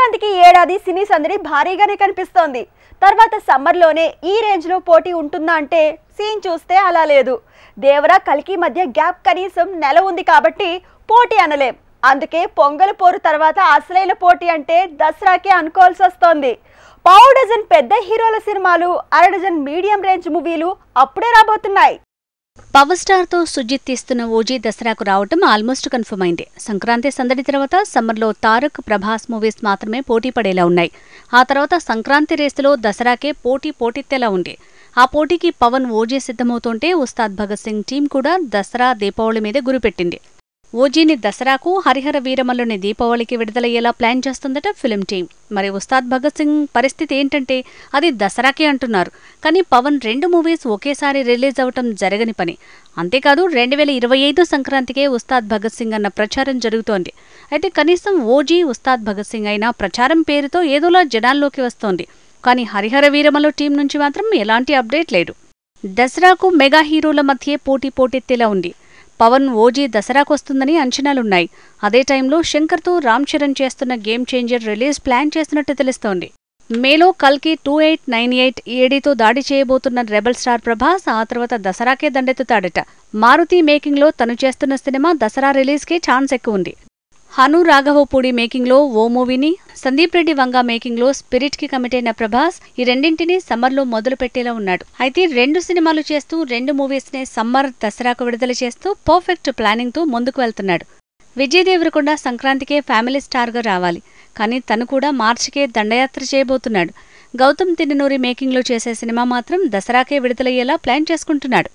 సంక్రాంతికి ఏడాది సినీ సందడి భారీగానే కనిపిస్తోంది. తర్వాత సమ్మర్లోనే ఈ రేంజ్లో పోటీ ఉంటుందా అంటే సీన్ చూస్తే అలా లేదు. దేవరా కల్కి మధ్య గ్యాప్ కనీసం నెల ఉంది కాబట్టి పోటీ అనలేం. అందుకే పొంగల్ పోరు తర్వాత అసలైన పోటీ అంటే దసరాకే అనుకోవాల్సి వస్తోంది. పావు డజన్ పెద్ద హీరోల సినిమాలు, అర డజన్ మీడియం రేంజ్ మూవీలు అప్పుడే రాబోతున్నాయి. పవర్ స్టార్ తో సుజిత్ తీస్తున్న ఓజీ దసరాకు రావటం ఆల్మోస్ట్ కన్ఫర్మ్ అయింది. సంక్రాంతి సందడి తర్వాత సమ్మర్లో తారక్, ప్రభాస్ మూవీస్ మాత్రమే పోటీ పడేలా ఉన్నాయి. ఆ తర్వాత సంక్రాంతి రేసులో దసరాకే పోటీతేలా ఉంది. ఆ పోటీకి పవన్, ఓజీ సిద్ధమవుతుంటే ఉస్తాద్ భగత్ సింగ్ టీం కూడా దసరా, దీపావళి మీద గురిపెట్టింది. ఓజీని దసరాకు, హరిహర వీరమల్లుని దీపావళికి విడుదలయ్యేలా ప్లాన్ చేస్తుందట ఫిల్మ్ టీం. మరి ఉస్తాద్ భగత్ సింగ్ పరిస్థితి ఏంటంటే అది దసరాకే అంటున్నారు. కానీ పవన్ 2 మూవీస్ ఒకేసారి రిలీజ్ అవటం జరగని పని. అంతేకాదు 2025 సంక్రాంతికే ఉస్తాద్ భగత్ సింగ్ అన్న ప్రచారం జరుగుతోంది. అయితే కనీసం ఓజీ, ఉస్తాద్ భగత్ సింగ్ అయినా ప్రచారం పేరుతో ఏదోలా జనాల్లోకి వస్తోంది. కానీ హరిహర వీరమల్లు టీం నుంచి మాత్రం ఎలాంటి అప్డేట్ లేదు. దసరాకు మెగా హీరోల మధ్య పోటీతేలా ఉంది. పవన్, ఓజీ దసరాకొస్తుందని అంచనాలున్నాయి. అదే టైంలో శంకర్తో రామ్ చరణ్ చేస్తున్న గేమ్ చేంజర్ రిలీజ్ ప్లాన్ చేస్తున్నట్టు తెలుస్తోంది. మేలో కల్కి 2898 ఏడీతో దాడి చేయబోతున్న రెబల్ స్టార్ ప్రభాస్ ఆ తర్వాత దసరాకే దండెత్తుతాడట. మారుతి మేకింగ్లో తను చేస్తున్న సినిమా దసరా రిలీజ్కే ఛాన్స్ ఎక్కువ ఉంది. హను రాఘవపూడి మేకింగ్లో ఓ మూవీని, సందీప్ రెడ్డి వంగా మేకింగ్లో స్పిరిట్ కి కమిట్ అయిన ప్రభాస్ ఈ రెండింటినీ సమ్మర్లో మొదలు పెట్టేలా ఉన్నాడు. అయితే 2 సినిమాలు చేస్తూ 2 మూవీస్నే సమ్మర్, దసరాకు విడుదల చేస్తూ పర్ఫెక్ట్ ప్లానింగ్తో ముందుకు వెళ్తున్నాడు. విజయ్ దేవరకొండ సంక్రాంతికే ఫ్యామిలీ స్టార్గా రావాలి. కానీ తను కూడా మార్చికే దండయాత్ర చేయబోతున్నాడు. గౌతమ్ తిన్ననూరి మేకింగ్లో చేసే సినిమా మాత్రం దసరాకే విడుదలయ్యేలా ప్లాన్ చేసుకుంటున్నాడు.